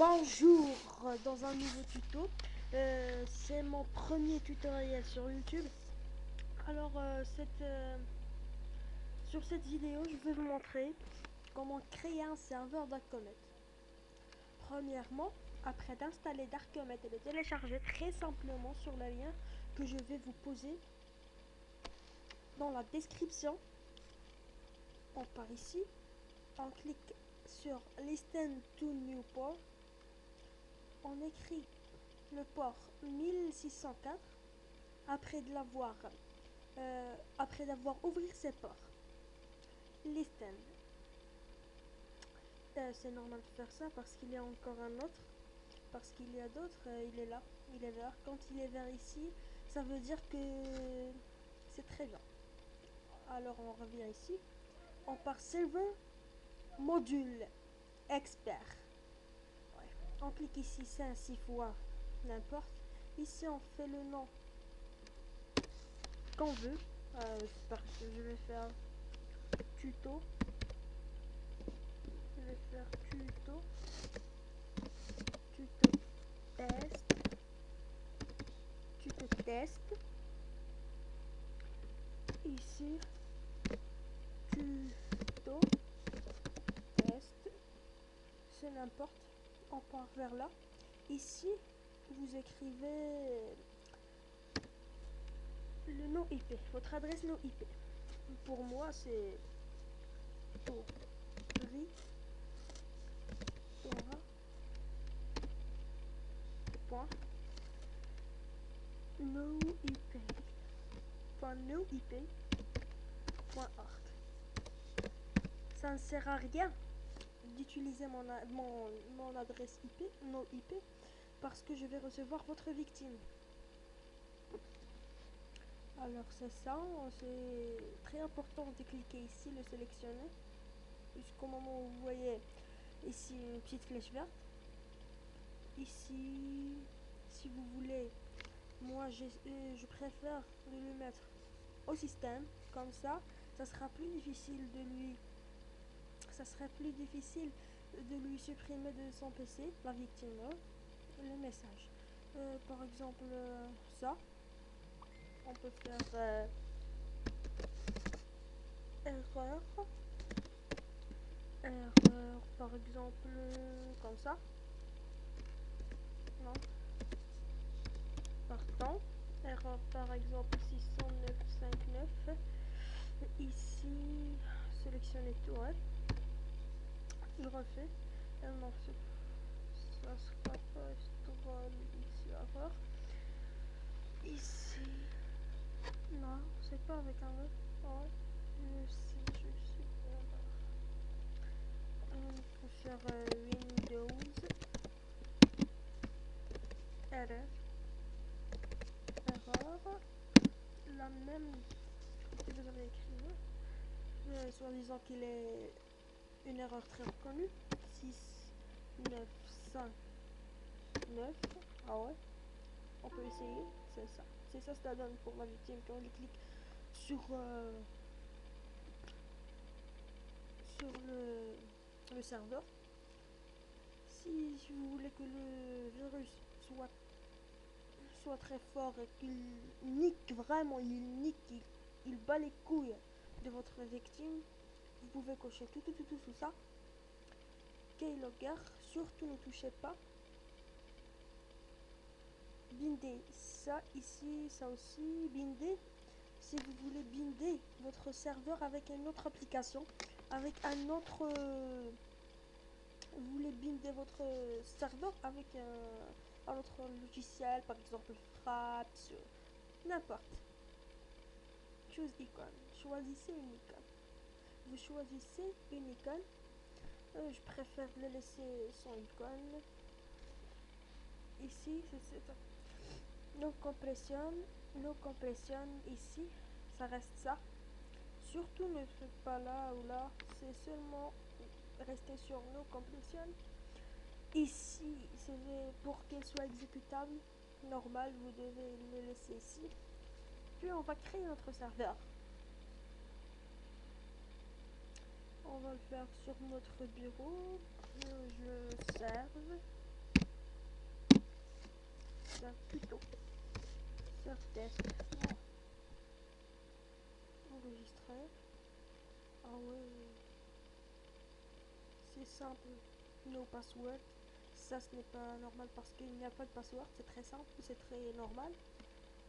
Bonjour dans un nouveau tuto. C'est mon premier tutoriel sur YouTube. Alors sur cette vidéo, je vais vous montrer comment créer un serveur Darknet. Premièrement, après d'installer Darknet et de télécharger très simplement sur le lien que je vais vous poser dans la description, on part ici, on clique sur Listen to New Port, on écrit le port 1604 après d'avoir ouvert ses ports. Listen. C'est normal de faire ça parce qu'il y a encore un autre. Parce qu'il y a d'autres, il est là, il est vert. Quand il est vert ici, ça veut dire que c'est très bien. Alors on revient ici. On part serveur module expert. Ouais. On clique ici 5, 6 fois, n'importe. Ici on fait le nom qu'on veut. Je vais faire tuto. Je vais faire tuto test, tuto test. Ici, tuto test. C'est n'importe. On part vers là. Ici, vous écrivez le nom IP, votre adresse nom IP. Pour moi, c'est toritora.noip.org. Ça ne sert à rien d'utiliser mon adresse IP, non IP, parce que je vais recevoir votre victime. Alors c'est ça, c'est très important de cliquer ici, le sélectionner, jusqu'au moment où vous voyez ici une petite flèche verte. Ici, si vous voulez, moi je préfère de le mettre au système, comme ça sera plus difficile de lui supprimer de son PC, la victime, le message. Par exemple, ça, on peut faire erreur, par exemple, comme ça, non, partant, erreur par exemple 60959, ici, sélectionner tout, ouais. Je refais, non, ça sera pas drôle ici, erreur, ici, non, c'est pas avec un E, ouais, je sais, on peut faire Windows, erreur, la même que vous avez écrit, soit disant qu'il est une erreur très reconnue, 6, 9, 5, 9, ah ouais, on peut essayer, c'est ça ça donne pour la victime quand on clique sur le serveur. Si vous voulez que le virus soit très fort et qu'il nique vraiment, il bat les couilles de votre victime, vous pouvez cocher tout ça. Keylogger, surtout ne touchez pas. Binder, ça ici, ça aussi, binder. Si vous voulez binder votre serveur avec une autre application, avec un autre... vous voulez binder votre serveur avec un autre logiciel, par exemple Fraps, n'importe. Choose icon. Choisissez une icône. Vous choisissez une icône. Je préfère le laisser sans icône. Ici, c'est ça. No compression, ici, ça reste ça. Surtout ne faites pas là ou là, c'est seulement rester sur no compression. Ici, c'est pour qu'elle soit exécutable, normal, vous devez le laisser ici. Puis on va créer notre serveur. On va le faire sur notre bureau. Je serve. Faire test. Enregistrer. Ah ouais. C'est simple. No password. Ça, ce n'est pas normal parce qu'il n'y a pas de password. C'est très simple. C'est très normal.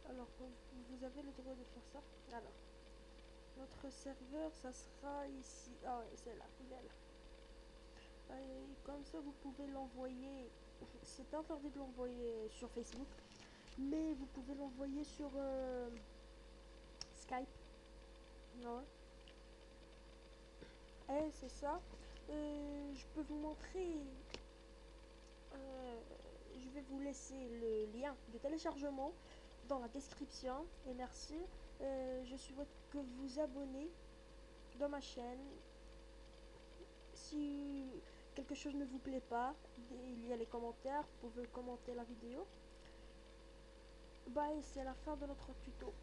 Alors, vous avez le droit de faire ça. Alors, notre serveur, ça sera ici. Ah ouais, c'est là. Il est là. Et comme ça, vous pouvez l'envoyer. C'est interdit de l'envoyer sur Facebook. Mais vous pouvez l'envoyer sur Skype. Ouais. Et c'est ça. Je peux vous montrer. euh, je vais vous laisser le lien de téléchargement dans la description. Et merci. Je souhaite que vous abonnez dans ma chaîne. Si quelque chose ne vous plaît pas, il y a les commentaires. Vous pouvez commenter la vidéo. Bye, c'est la fin de notre tuto.